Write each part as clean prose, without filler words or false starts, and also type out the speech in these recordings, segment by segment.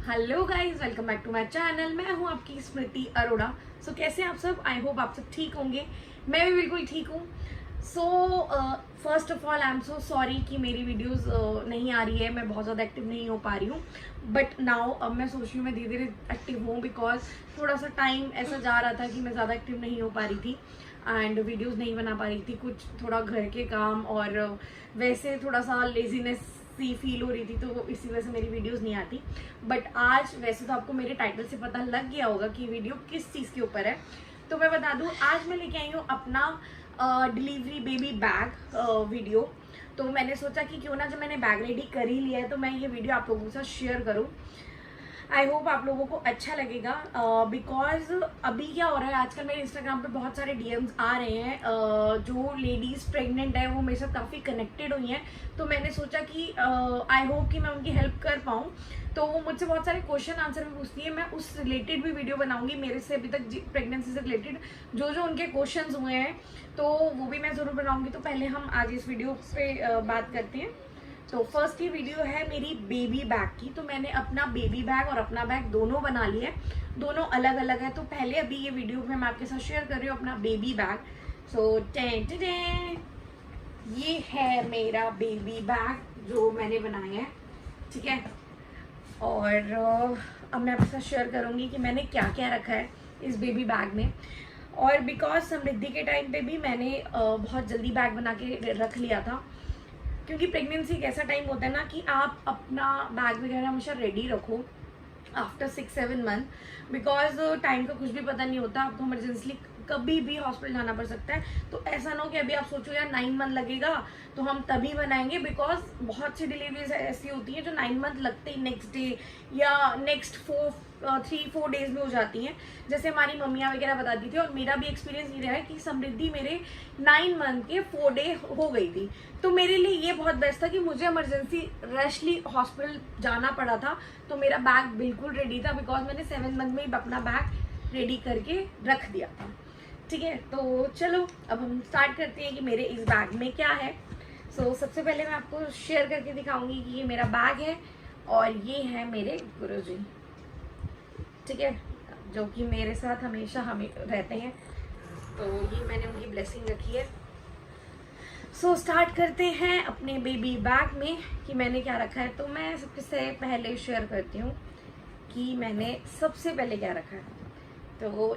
Hello guys, welcome back to my channel. मैं हूं आपकी स्मृति अरोड़ा। कैसे हैं आप सब? आई होप आप सब ठीक होंगे। मैं भी बिल्कुल ठीक हूं। First of all I am so sorry कि मेरी वीडियोस नहीं आ रही है। मैं बहुत ज़्यादा एक्टिव नहीं हो पा रही हूँ, बट नाउ अब मैं सोच रही हूँ मैं धीरे धीरे एक्टिव हूँ, बिकॉज थोड़ा सा टाइम ऐसा जा रहा था कि मैं ज़्यादा एक्टिव नहीं हो पा रही थी एंड वीडियोस नहीं बना पा रही थी। कुछ थोड़ा घर के काम और वैसे थोड़ा सा लेजीनेस सी फील हो रही थी, तो इसी वजह से मेरी वीडियोस नहीं आती। बट आज वैसे तो आपको मेरे टाइटल से पता लग गया होगा कि वीडियो किस चीज़ के ऊपर है, तो मैं बता दूं आज मैं लेके आई हूँ अपना डिलीवरी बेबी बैग वीडियो। तो मैंने सोचा कि क्यों ना, जब मैंने बैग रेडी कर ही लिया है तो मैं ये वीडियो आप लोगों के साथ शेयर करूँ। आई होप आप लोगों को अच्छा लगेगा, बिकॉज अभी क्या हो रहा है आजकल मेरे इंस्टाग्राम पे बहुत सारे डीएम्स आ रहे हैं। जो लेडीज़ प्रेग्नेंट है वो मेरे साथ काफ़ी कनेक्टेड हुई हैं, तो मैंने सोचा कि आई होप कि मैं उनकी हेल्प कर पाऊँ। तो वो मुझसे बहुत सारे क्वेश्चन आंसर भी पूछती है, मैं उस रिलेटेड भी वीडियो बनाऊंगी। मेरे से अभी तक प्रेगनेंसी से रिलेटेड जो जो उनके क्वेश्चंस हुए हैं तो वो भी मैं ज़रूर बनाऊंगी। तो पहले हम आज इस वीडियो पे बात करते हैं। तो फर्स्ट ये वीडियो है मेरी बेबी बैग की। तो मैंने अपना बेबी बैग और अपना बैग दोनों बना लिया है, दोनों अलग अलग है। तो पहले अभी ये वीडियो में मैं आपके साथ शेयर कर रही हूँ अपना बेबी बैग। ये है मेरा बेबी बैग जो मैंने बनाया है, ठीक है। और अब मैं आपके साथ शेयर करूँगी कि मैंने क्या क्या रखा है इस बेबी बैग में। और बिकॉज समृद्धि के टाइम पे भी मैंने बहुत जल्दी बैग बना के रख लिया था, क्योंकि प्रेगनेंसी एक ऐसा टाइम होता है ना कि आप अपना बैग वगैरह हमेशा रेडी रखो आफ्टर 6-7 मंथ, बिकॉज टाइम का कुछ भी पता नहीं होता। आपको इमरजेंसली कभी भी हॉस्पिटल जाना पड़ सकता है। तो ऐसा ना हो कि अभी आप सोचो यार 9 मंथ लगेगा तो हम तभी बनाएंगे, बिकॉज बहुत सी डिलीवरीज ऐसी होती हैं जो 9 मंथ लगते ही नेक्स्ट डे या नेक्स्ट 3-4 डेज में हो जाती हैं, जैसे हमारी मम्मियाँ वगैरह बताती थी। और मेरा भी एक्सपीरियंस ये रहा है कि समृद्धि मेरे 9 मंथ के 4 डे हो गई थी। तो मेरे लिए ये बहुत बेस्ट था कि मुझे इमरजेंसी रशली हॉस्पिटल जाना पड़ा था तो मेरा बैग बिल्कुल रेडी था, बिकॉज मैंने 7 मंथ में ही अपना बैग रेडी करके रख दिया था, ठीक है। तो चलो अब हम स्टार्ट करते हैं कि मेरे इस बैग में क्या है। सबसे पहले मैं आपको शेयर करके दिखाऊंगी कि ये मेरा बैग है और ये है मेरे गुरुजी, ठीक है, जो कि मेरे साथ हमेशा हमें रहते हैं। तो ये मैंने उनकी ब्लेसिंग रखी है। स्टार्ट करते हैं अपने बेबी बैग में कि मैंने क्या रखा है। तो मैं सबसे पहले शेयर करती हूँ कि मैंने सबसे पहले क्या रखा है। तो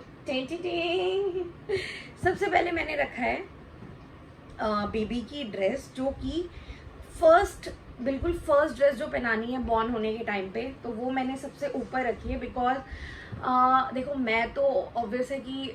सबसे पहले मैंने रखा है बेबी की ड्रेस, जो कि बिल्कुल फर्स्ट ड्रेस जो पहनानी है बॉर्न होने के टाइम पे, तो वो मैंने सबसे ऊपर रखी है। बिकॉज देखो, मैं तो ऑब्वियस है कि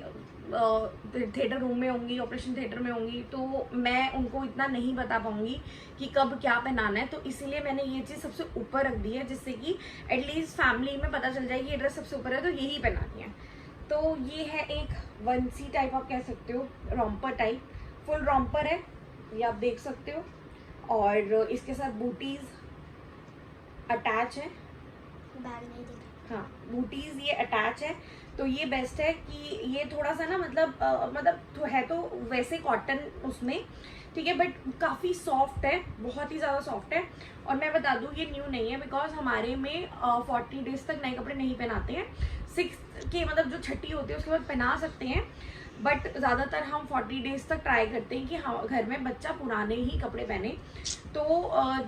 थिएटर रूम में होंगी, ऑपरेशन थिएटर में होंगी, तो मैं उनको इतना नहीं बता पाऊंगी कि कब क्या पहनाना है। तो इसीलिए मैंने ये चीज़ सबसे ऊपर रख दी है, जिससे कि एटलीस्ट फैमिली में पता चल जाए कि ये ड्रेस सबसे ऊपर है तो यही पहनानी है। तो ये है एक वंसी टाइप, आप कह सकते हो रॉम्पर टाइप, फुल रॉम्पर है, ये आप देख सकते हो। और इसके साथ बूटीज अटैच है, बैग नहीं दिखा। हाँ, बूटीज ये अटैच है। तो ये बेस्ट है कि ये थोड़ा सा ना मतलब तो है तो वैसे कॉटन उसमें, ठीक है, बट काफ़ी सॉफ्ट है, बहुत ही ज़्यादा सॉफ्ट है। और मैं बता दूँ ये न्यू नहीं है, बिकॉज हमारे में 40 डेज तक नए कपड़े नहीं पहनाते हैं। 6 के मतलब जो छठी होती है उसके बाद पहना सकते हैं, बट ज़्यादातर हम 40 डेज तक ट्राई करते हैं कि हाँ घर में बच्चा पुराने ही कपड़े पहने। तो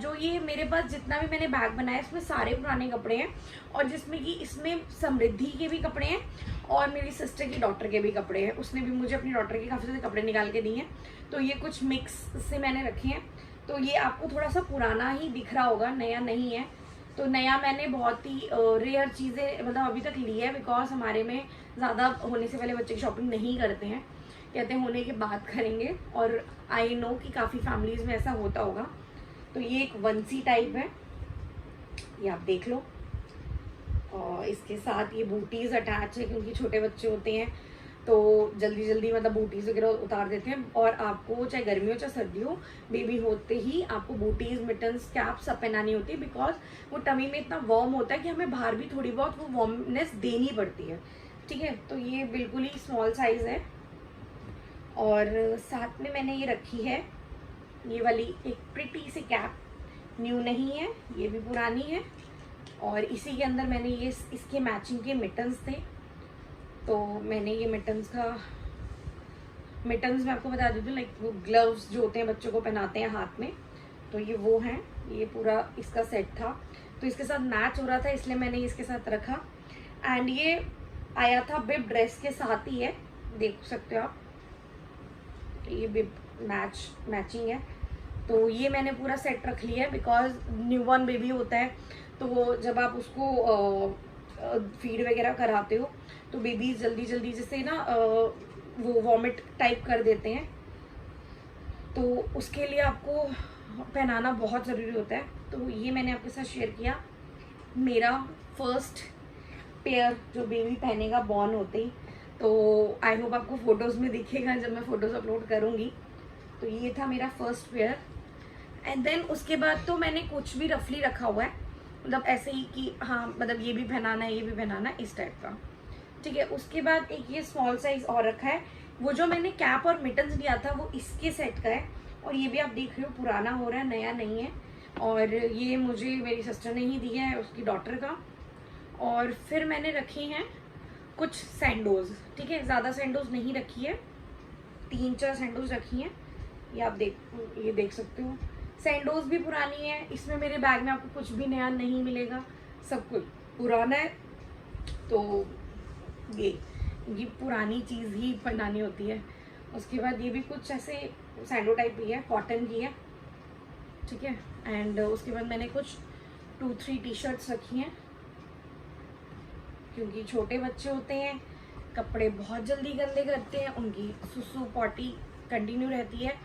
जो ये मेरे पास जितना भी मैंने बैग बनाया इसमें सारे पुराने कपड़े हैं, और जिसमें कि इसमें समृद्धि के भी कपड़े हैं और मेरी सिस्टर की डॉटर के भी कपड़े हैं। उसने भी मुझे अपनी डॉटर के काफ़ी सारे कपड़े निकाल के दिए हैं, तो ये कुछ मिक्स से मैंने रखे हैं। तो ये आपको थोड़ा सा पुराना ही दिख रहा होगा, नया नहीं है। तो नया मैंने बहुत ही रेयर चीज़ें मतलब अभी तक ली है, बिकॉज हमारे में ज़्यादा होने से पहले बच्चे की शॉपिंग नहीं करते हैं, कहते हैं होने के बाद करेंगे। और आई नो कि काफ़ी फैमिलीज़ में ऐसा होता होगा। तो ये एक वंसी टाइप है, ये आप देख लो। और इसके साथ ये बूटीज़ अटैच है, क्योंकि छोटे बच्चे होते हैं तो जल्दी जल्दी मतलब बूटीज़ वगैरह उतार देते हैं। और आपको चाहे गर्मी हो चाहे सर्दी हो, बेबी होते ही आपको बूटीज़, मिटन्स, कैप सब पहनानी होती है, बिकॉज वो टमी में इतना वार्म होता है कि हमें बाहर भी थोड़ी बहुत वो वार्मनेस देनी पड़ती है, ठीक है। तो ये बिल्कुल ही स्मॉल साइज़ है। और साथ में मैंने ये रखी है ये वाली एक प्रिटी सी कैप, न्यू नहीं है, ये भी पुरानी है। और इसी के अंदर मैंने ये इसके मैचिंग के मिटन्स थे, तो मैंने ये मिटन्स मैं आपको बता देती हूँ, लाइक वो ग्लव्स जो होते हैं बच्चों को पहनाते हैं हाथ में, तो ये वो हैं। ये पूरा इसका सेट था, तो इसके साथ मैच हो रहा था इसलिए मैंने इसके साथ रखा। एंड ये आया था बिब ड्रेस के साथ ही है, देख सकते हो आप, ये बिब मैचिंग है। तो ये मैंने पूरा सेट रख लिया है, बिकॉज न्यूबॉर्न बेबी होता है, तो वो जब आप उसको फीड वगैरह कराते हो तो बेबी जल्दी जैसे ना वो वॉमिट टाइप कर देते हैं, तो उसके लिए आपको पहनाना बहुत ज़रूरी होता है। तो ये मैंने आपके साथ शेयर किया, मेरा फर्स्ट पेयर जो बेबी पहनेगा बॉर्न होते ही। तो आई होप आपको फ़ोटोज़ में दिखेगा जब मैं फ़ोटोज़ अपलोड करूँगी। तो ये था मेरा फर्स्ट पेयर। एंड देन उसके बाद तो मैंने कुछ भी रफली रखा हुआ है, मतलब ऐसे ही कि हाँ मतलब ये भी पहनाना है, ये भी पहनाना है, इस टाइप का, ठीक है। उसके बाद एक ये स्मॉल साइज़ और रखा है, वो जो मैंने कैप और मिटन्स लिया था वो इसके सेट का है, और ये भी आप देख रहे हो पुराना हो रहा है, नया नहीं है। और ये मुझे मेरी सिस्टर ने ही दिया है, उसकी डॉटर का। और फिर मैंने रखे हैं कुछ सैंडोज, ठीक है, ज़्यादा सैंडोज नहीं रखी है, 3-4 सैंडोज रखी हैं, ये आप ये देख सकते हो। सैंडोज भी पुरानी है, इसमें मेरे बैग में आपको कुछ भी नया नहीं मिलेगा, सब कुछ पुराना है। तो ये पुरानी चीज़ ही पहनानी होती है। उसके बाद ये भी कुछ ऐसे सैंडो टाइप ही है, कॉटन की है, ठीक है। एंड उसके बाद मैंने कुछ 2-3 टी शर्ट्स रखी हैं, क्योंकि छोटे बच्चे होते हैं, कपड़े बहुत जल्दी गंदे करते हैं, उनकी सुसु पॉटी कंटिन्यू रहती है,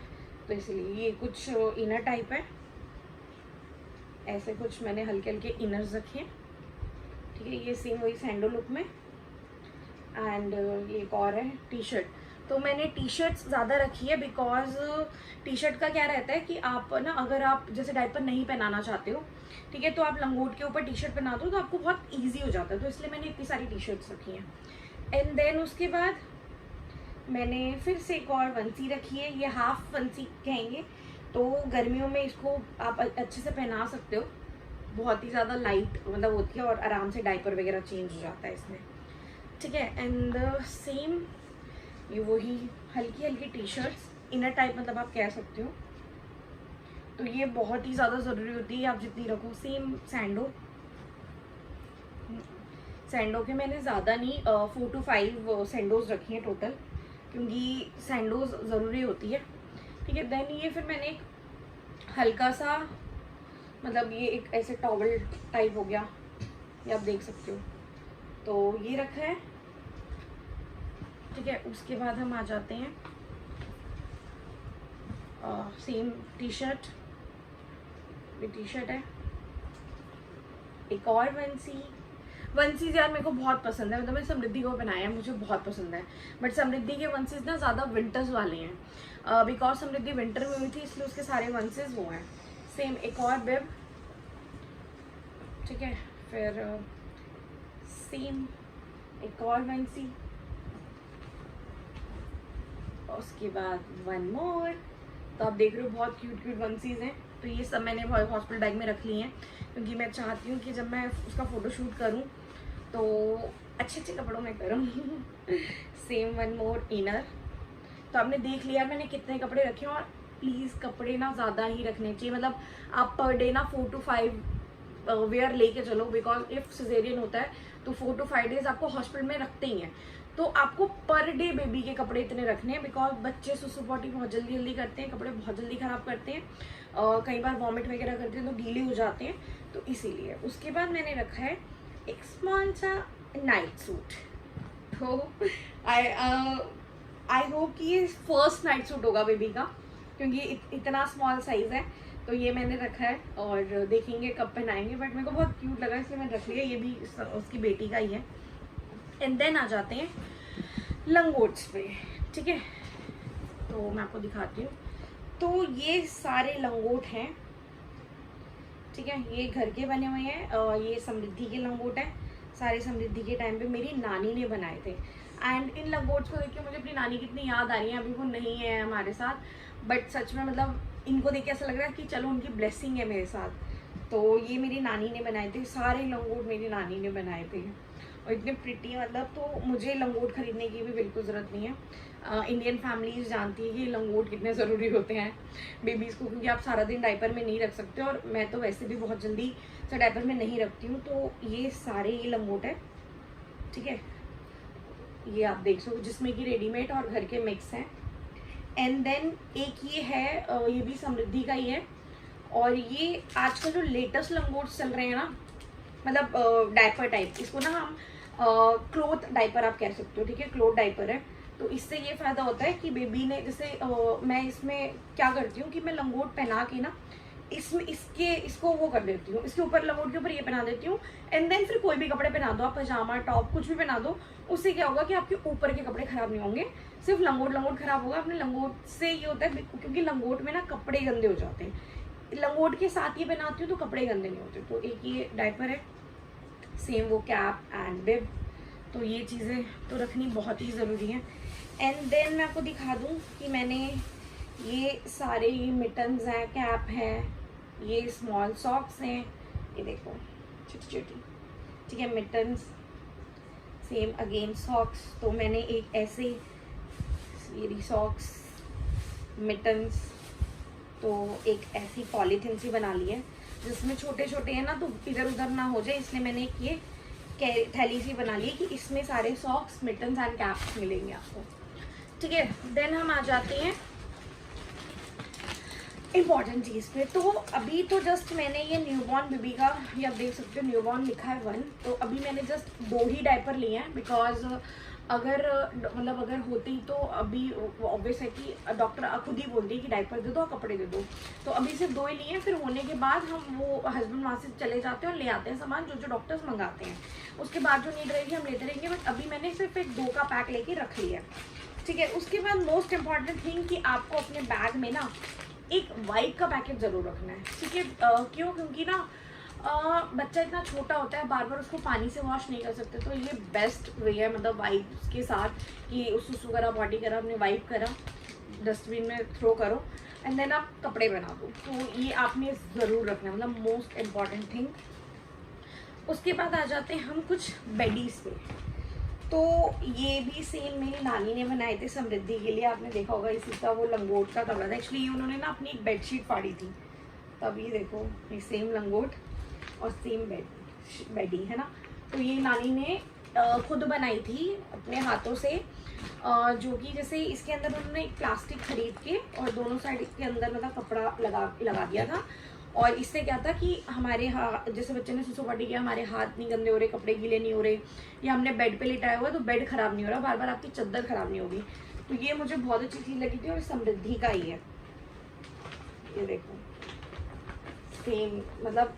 तो इसलिए ये कुछ इनर टाइप है। ऐसे कुछ मैंने हल्के हल्के इनर्स रखे हैं, ठीक है। ये सेम वही सैंडो लुक में। एंड ये एक और है टी शर्ट, तो मैंने टी शर्ट्स ज़्यादा रखी है, बिकॉज टी शर्ट का क्या रहता है कि आप ना अगर आप जैसे डायपर नहीं पहनाना चाहते हो, ठीक है, तो आप लंगोट के ऊपर टी शर्ट पहना दो तो आपको बहुत ईजी हो जाता है, तो इसलिए मैंने इतनी सारी टी शर्ट्स रखी हैं। एंड देन उसके बाद मैंने फिर से एक और वंसी रखी है, ये हाफ वंसी कहेंगे, तो गर्मियों में इसको आप अच्छे से पहना सकते हो, बहुत ही ज़्यादा लाइट मतलब होती है और आराम से डायपर वगैरह चेंज हो जाता है इसमें, ठीक है। एंड सेम ये वही हल्की हल्की टी शर्ट्स इनर टाइप मतलब आप कह सकते हो, तो ये बहुत ही ज़्यादा ज़रूरी होती है, आप जितनी रखो। सेम सैंडो के मैंने ज़्यादा नहीं 4 to 5 सैंडोज रखी हैं टोटल, क्योंकि सैंडोज ज़रूरी होती है, ठीक है। देन ये फिर मैंने एक हल्का सा मतलब ये एक ऐसे टॉवल टाइप हो गया, ये आप देख सकते हो, तो ये रखा है, ठीक है। उसके बाद हम आ जाते हैं सेम टी शर्ट है, एक और वंसीज यार मेरे को बहुत पसंद है, मतलब मैंने समृद्धि को बनाया है, मुझे बहुत पसंद है, बट समृद्धि के वंसीज ना ज़्यादा विंटर्स वाले हैं, बिकॉज समृद्धि विंटर में हुई थी इसलिए उसके सारे वंसीज वो हैं। सेम एक और बिब, ठीक है। फिर सेम एक और वंसी, उसके बाद वन मोर, तो आप देख रहे हो बहुत क्यूट वंसीज हैं, तो ये सब मैंने हॉस्पिटल बैग में रख ली हैं, क्योंकि मैं चाहती हूँ कि जब मैं उसका फ़ोटोशूट करूँ तो अच्छे कपड़ों में करूँ। सेम वन मोर इनर, तो आपने देख लिया मैंने कितने कपड़े रखे हैं, और प्लीज़ कपड़े ना ज़्यादा ही रखने चाहिए, मतलब आप पर डे ना 4 to 5 वेयर लेके चलो, बिकॉज इफ़ सिजेरियन होता है तो 4 to 5 डेज आपको हॉस्पिटल में रखते ही हैं, तो आपको पर डे बेबी के कपड़े इतने रखने हैं, बिकॉज बच्चे सुसु पॉटी बहुत जल्दी करते हैं, कपड़े बहुत जल्दी ख़राब करते हैं, कई बार वॉमिट वगैरह करते हैं तो गीले हो जाते हैं, तो इसीलिए। उसके बाद मैंने रखा है एक स्मॉल सा नाइट सूट, तो आई होप कि ये फर्स्ट नाइट सूट होगा बेबी का, क्योंकि इतना स्मॉल साइज़ है, तो ये मैंने रखा है, और देखेंगे कब पहनाएंगे, बट मेरे को बहुत क्यूट लगा इसलिए मैंने रख लिया, ये भी उसकी बेटी का ही है। एंड देन आ जाते हैं लंगोट्स पे, ठीक है, तो मैं आपको दिखाती हूँ। तो ये सारे लंगोट हैं, ठीक है, ये घर के बने हुए हैं, ये समृद्धि के लंगोट हैं, सारे समृद्धि के टाइम पे मेरी नानी ने बनाए थे। एंड इन लंगोट्स को देख के मुझे अपनी नानी कितनी याद आ रही है, अभी वो नहीं है हमारे साथ, बट सच में मतलब इनको देख के ऐसा लग रहा है कि चलो उनकी ब्लेसिंग है मेरे साथ, तो ये मेरी नानी ने बनाए थे, सारे लंगोट मेरी नानी ने बनाए थे और इतने प्रिटी, मतलब तो मुझे लंगोट खरीदने की भी बिल्कुल ज़रूरत नहीं है। इंडियन फैमिलीज जानती है कि लंगोट कितने ज़रूरी होते हैं बेबीज़ को, क्योंकि आप सारा दिन डायपर में नहीं रख सकते और मैं तो वैसे भी बहुत जल्दी से डायपर में नहीं रखती हूँ। तो ये सारे ये लंगोट है, ठीक है, ये आप देख सकते हो, जिसमें कि रेडीमेड और घर के मिक्स हैं। एंड देन एक ये है, ये भी समृद्धि का ही है और ये आजकल जो लेटेस्ट लंगोट्स चल रहे हैं ना, मतलब डायपर टाइप, इसको ना हम क्लोथ डायपर आप कह सकते हो, ठीक है, क्लोथ डायपर है। तो इससे ये फ़ायदा होता है कि बेबी ने जैसे मैं इसमें क्या करती हूँ कि मैं लंगोट पहना के ना इसमें इसको वो कर देती हूँ, इसके ऊपर लंगोट के ऊपर ये पहना देती हूँ। एंड देन फिर कोई भी कपड़े पहना दो आप, पजामा टॉप कुछ भी पहना दो, उससे क्या होगा कि आपके ऊपर के कपड़े खराब नहीं होंगे, सिर्फ लंगोट खराब होगा। अपने लंगोट से ये होता है क्योंकि लंगोट में ना कपड़े गंदे हो जाते हैं, लंगोट के साथ ये पहनाती हूँ तो कपड़े गंदे नहीं होते। तो एक ये डायपर है, सेम वो कैप एंड बिब, तो ये चीज़ें तो रखनी बहुत ही ज़रूरी है। एंड देन मैं आपको दिखा दूँ कि मैंने ये सारे ये मिटन्स हैं, कैप है, ये स्मॉल सॉक्स हैं, ये देखो छोटी छोटी, ठीक है, मिटन्स, सेम अगेन सॉक्स। तो मैंने एक ऐसे ये सॉक्स, मिटन्स, तो एक ऐसी पॉलीथिन सी बना ली है जिसमें छोटे छोटे हैं ना तो इधर उधर ना हो जाए, इसलिए मैंने एक ये थैली सी बना ली कि इसमें सारे सॉक्स, मिटन्स एंड कैप्स मिलेंगे आपको, ठीक है। देन हम आ जाते हैं इम्पॉर्टेंट चीज़ पे। तो अभी तो जस्ट मैंने ये न्यूबॉर्न बेबी का, ये आप देख सकते हो न्यूबॉर्न लिखा है 1, तो अभी मैंने जस्ट 2 ही डायपर लिए हैं बिकॉज अगर मतलब अगर होती तो अभी ऑब्वियस है कि डॉक्टर खुद ही बोल दी कि डायपर दे दो और कपड़े दे दो, तो अभी सिर्फ 2 ही लिए हैं। फिर होने के बाद हम वो हस्बैंड वहाँ से चले जाते हैं और ले आते हैं सामान जो डॉक्टर्स मंगाते हैं, उसके बाद जो नीड रहेगी हम लेते रहेंगे। बट अभी मैंने सिर्फ एक 2 का पैक लेके रख लिया, ठीक है। उसके बाद मोस्ट इम्पॉर्टेंट थिंग कि आपको अपने बैग में ना एक वाइप का पैकेट ज़रूर रखना है, ठीक है। क्यों? क्योंकि ना बच्चा इतना छोटा होता है, बार बार उसको पानी से वॉश नहीं कर सकते, तो ये बेस्ट वे है, मतलब वाइप्स के साथ कि सुसु करा, पॉटी करा, अपने वाइप करा, डस्टबिन में थ्रो करो एंड देन आप कपड़े बना दो। तो ये आपने ज़रूर रखना है, मतलब मोस्ट इम्पॉर्टेंट थिंग। उसके बाद आ जाते हैं हम कुछ बेडीज़ पे। तो ये भी सेम मेरी नानी ने बनाए थे समृद्धि के लिए, आपने देखा होगा इसी का वो लंगोट का कपड़ा था। एक्चुअली ये उन्होंने ना अपनी एक बेडशीट फाड़ी थी, तब ये देखो ये सेम लंगोट और सेम बेडी है ना। तो ये नानी ने खुद बनाई थी अपने हाथों से, जो कि जैसे इसके अंदर उन्होंने एक प्लास्टिक खरीद के और दोनों साइड के अंदर मतलब कपड़ा लगा दिया था। और इससे क्या था कि हमारे जैसे बच्चे ने सुसु पॉटी किया, हमारे हाथ नहीं गंदे हो रहे, कपड़े गीले नहीं हो रहे, या हमने बेड पे लिटाया हुआ है तो बेड खराब नहीं हो रहा, बार बार आपकी चादर खराब नहीं होगी। तो ये मुझे बहुत अच्छी चीज़ लगी थी और समृद्धि का ही है, ये देखो सेम, मतलब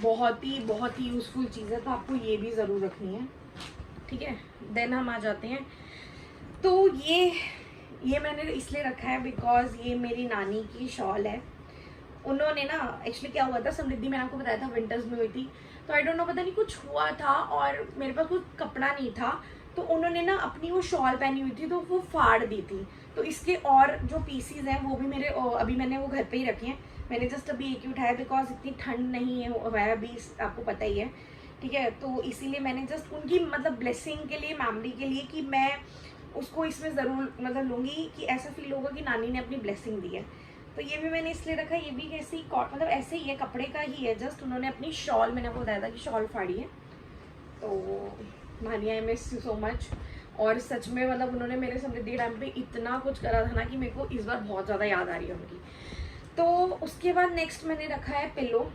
बहुत ही यूज़फुल चीज़ है, तो आपको ये भी ज़रूर रखनी है, ठीक है। देन हम आ जाते हैं, तो ये मैंने इसलिए रखा है बिकॉज ये मेरी नानी की शॉल है। उन्होंने ना एक्चुअली क्या हुआ था, समृद्धि मैंने आपको बताया था विंटर्स में हुई थी, तो आई डोंट नो पता नहीं कुछ हुआ था और मेरे पास कुछ कपड़ा नहीं था, तो उन्होंने ना अपनी वो शॉल पहनी हुई थी तो वो फाड़ दी थी। तो इसके और जो पीसीज हैं वो भी मेरे अभी मैंने वो घर पे ही रखे हैं, मैंने जस्ट अभी एक ही उठाया बिकॉज इतनी ठंड नहीं है हुआ है अभी, आपको पता ही है, ठीक है। तो इसीलिए मैंने जस्ट उनकी मतलब ब्लेसिंग के लिए, मेमोरी के लिए, कि मैं उसको इसमें ज़रूर मतलब लूँगी कि ऐसा फील होगा कि नानी ने अपनी ब्लेसिंग दी है। तो ये भी मैंने इसलिए रखा, ये भी ऐसे ही मतलब ऐसे ही है, कपड़े का ही है, जस्ट उन्होंने अपनी शॉल, मैंने आपको बताया था कि शॉल फाड़ी है। तो नानी I miss you so much, और सच में मतलब उन्होंने मेरे समृद्धि टाइम पे इतना कुछ करा था ना कि मेरे को इस बार बहुत ज़्यादा याद आ रही है उनकी। तो उसके बाद नेक्स्ट मैंने रखा है पिल्लो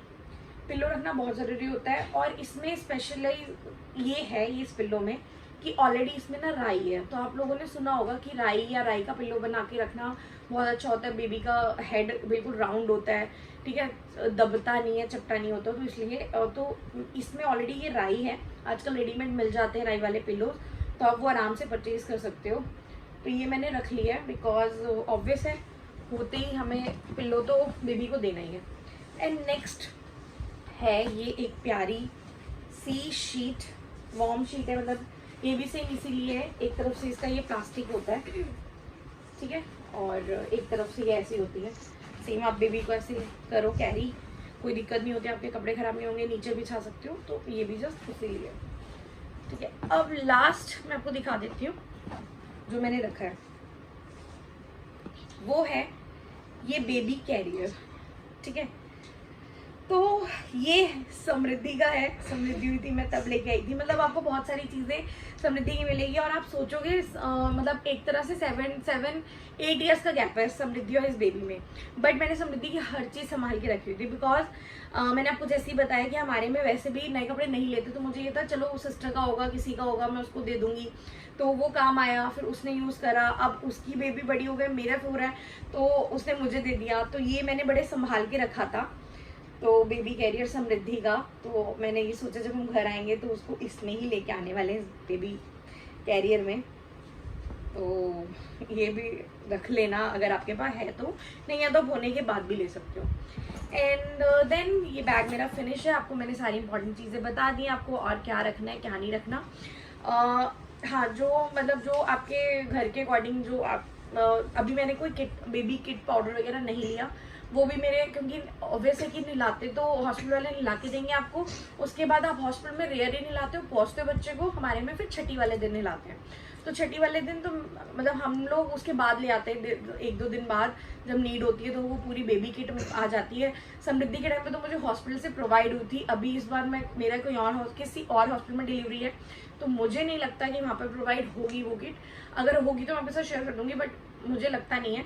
रखना बहुत ज़रूरी होता है, और इसमें स्पेशली ये है ये इस पिल्लो में कि ऑलरेडी इसमें ना राई है। तो आप लोगों ने सुना होगा कि राई का पिल्लो बना के रखना बहुत अच्छा होता है, बेबी का हेड बिल्कुल राउंड होता है, ठीक है, दबता नहीं है, चपटा नहीं होता, तो इसलिए तो इसमें ऑलरेडी ये राई है, आजकल रेडीमेड मिल जाते हैं राई वाले पिल्लोज, तो आप वो आराम से परचेज़ कर सकते हो। तो ये मैंने रख लिया है बिकॉज ऑब्वियस है, होते ही हमें पिल्लो तो बेबी को देना ही है। एंड नेक्स्ट है ये एक प्यारी सी शीट, वार्म शीट है, मतलब ये भी सेम इसीलिए है, एक तरफ से इसका ये प्लास्टिक होता है, ठीक है, और एक तरफ से ये ऐसी होती है, सेम आप बेबी को ऐसे करो कैरी, कोई दिक्कत नहीं होती, आपके कपड़े खराब नहीं होंगे, नीचे बिछा सकते हो। तो ये भी जस्ट इसीलिए, ठीक है। अब लास्ट मैं आपको दिखा देती हूँ जो मैंने रखा है, वो है ये बेबी कैरियर, ठीक है। तो ये समृद्धि का है, समृद्धि हुई थी मैं तब लेके आई थी। मतलब आपको बहुत सारी चीज़ें समृद्धि की मिलेगी और आप सोचोगे मतलब एक तरह से 7-8 ईयर्स का गैप है समृद्धि और इस बेबी में, बट मैंने समृद्धि की हर चीज़ संभाल के रखी हुई थी। बिकॉज मैंने आपको जैसे ही बताया कि हमारे में वैसे भी नए कपड़े नहीं लेते, तो मुझे ये था चलो सिस्टर का होगा, किसी का होगा, मैं उसको दे दूंगी। तो वो काम आया, फिर उसने यूज़ करा, अब उसकी बेबी बड़ी हो गई, मेरा हो रहा है, तो उसने मुझे दे दिया। तो ये मैंने बड़े संभाल के रखा था, तो बेबी कैरियर समृद्धि का। तो मैंने ये सोचा जब हम घर आएंगे तो उसको इसमें ही लेके आने वाले हैं, बेबी कैरियर में। तो ये भी रख लेना अगर आपके पास है तो, नहीं है तो होने के बाद भी ले सकते हो। एंड देन ये बैग मेरा फिनिश है। आपको मैंने सारी इंपॉर्टेंट चीज़ें बता दी, आपको और क्या रखना है क्या नहीं रखना। हाँ, जो मतलब जो आपके घर के अकॉर्डिंग जो आप अभी मैंने कोई किट, बेबी किट पाउडर वगैरह नहीं लिया, वो भी मेरे, क्योंकि ऑब्वियस है कि नहलाते तो हॉस्पिटल वाले नहला के देंगे आपको, उसके बाद आप हॉस्पिटल में रेयर ही नहलाते हो, पहुँचते हो बच्चे को, हमारे में फिर छठी वाले दिन नहलाते हैं। तो छठी वाले दिन तो मतलब हम लोग उसके बाद ले आते हैं, 1-2 दिन बाद जब नीड होती है तो वो पूरी बेबी किट आ जाती है। समृद्धि के टाइम पे तो मुझे हॉस्पिटल से प्रोवाइड हुई थी, अभी इस बार मैं मेरा कोई और किसी और हॉस्पिटल में डिलीवरी है, तो मुझे नहीं लगता कि वहाँ पर प्रोवाइड होगी वो किट। अगर होगी तो मैं आपके साथ शेयर कर दूँगी, बट मुझे लगता नहीं है।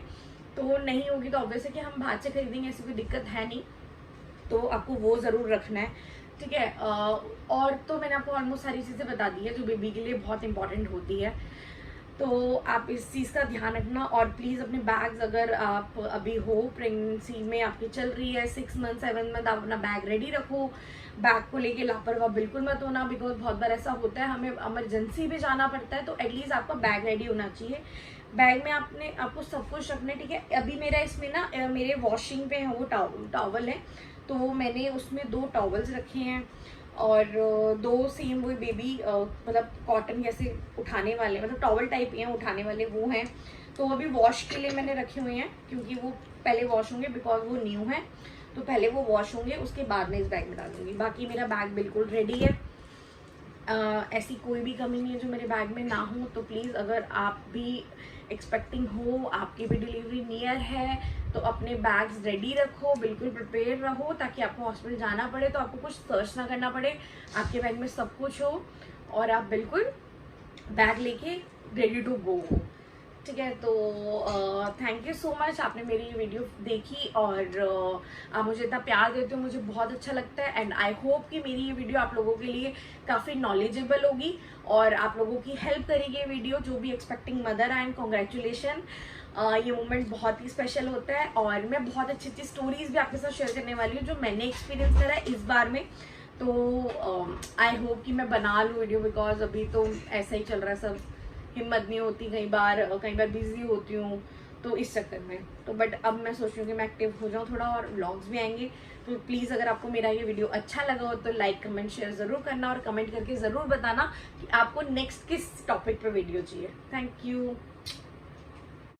तो नहीं होगी तो ऑब्वियस है कि हम बाहर से खरीदेंगे, ऐसी कोई दिक्कत है नहीं। तो आपको वो ज़रूर रखना है, ठीक है। और तो मैंने आपको ऑलमोस्ट सारी चीज़ें बता दी है जो बेबी के लिए बहुत इंपॉर्टेंट होती है। तो आप इस चीज़ का ध्यान रखना। और प्लीज़ अपने बैग्स, अगर आप अभी हो प्रेगनेंसी में आपकी चल रही है 6 मंथ 7 मंथ, आप अपना बैग रेडी रखो। बैग को लेके लापरवाह बिल्कुल मत होना, बिकॉज बहुत बार ऐसा होता है हमें इमरजेंसी भी जाना पड़ता है, तो एटलीस्ट आपका बैग रेडी होना चाहिए। बैग में आपको सब कुछ रखना है, ठीक है। अभी मेरा इसमें ना मेरे वॉशिंग पे है वो टॉवल है, तो मैंने उसमें 2 टॉवल्स रखे हैं और 2 सेम वो बेबी मतलब कॉटन जैसे उठाने वाले, मतलब टॉवल टाइप हैं उठाने वाले, वो हैं। तो अभी वॉश के लिए मैंने रखे हुए हैं, क्योंकि वो पहले वॉश होंगे, बिकॉज वो न्यू है, तो पहले वो वॉश होंगे, उसके बाद मैं इस बैग में डालूंगी। बाकी मेरा बैग बिल्कुल रेडी है, ऐसी कोई भी कमी नहीं है जो मेरे बैग में ना हो। तो प्लीज़ अगर आप भी एक्सपेक्टिंग हो, आपकी भी डिलीवरी नियर है, तो अपने बैग्स रेडी रखो, बिल्कुल प्रिपेयर रहो, ताकि आपको हॉस्पिटल जाना पड़े तो आपको कुछ सर्च ना करना पड़े, आपके बैग में सब कुछ हो और आप बिल्कुल बैग लेके रेडी टू गो हो, ठीक है। तो थैंक यू सो मच, आपने मेरी ये वीडियो देखी और आप मुझे इतना प्यार देते हो, मुझे बहुत अच्छा लगता है। एंड आई होप कि मेरी ये वीडियो आप लोगों के लिए काफ़ी नॉलेजेबल होगी और आप लोगों की हेल्प करेगी ये वीडियो, जो भी एक्सपेक्टिंग मदर एंड कॉन्ग्रेचुलेशन। ये मोमेंट बहुत ही स्पेशल होता है और मैं बहुत अच्छी अच्छी स्टोरीज भी आपके साथ शेयर करने वाली हूँ जो मैंने एक्सपीरियंस करा है इस बार में। तो आई होप कि मैं बना लूँ वीडियो, बिकॉज अभी तो ऐसा ही चल रहा है सब, हिम्मत नहीं होती, कई बार बिजी होती हूँ, तो इस चक्कर में। तो बट अब मैं सोच रही हूँ कि मैं एक्टिव हो जाऊँ थोड़ा और व्लॉग्स भी आएंगे। तो प्लीज़ अगर आपको मेरा ये वीडियो अच्छा लगा हो तो लाइक कमेंट शेयर ज़रूर करना और कमेंट करके ज़रूर बताना कि आपको नेक्स्ट किस टॉपिक पे वीडियो चाहिए। Thank you.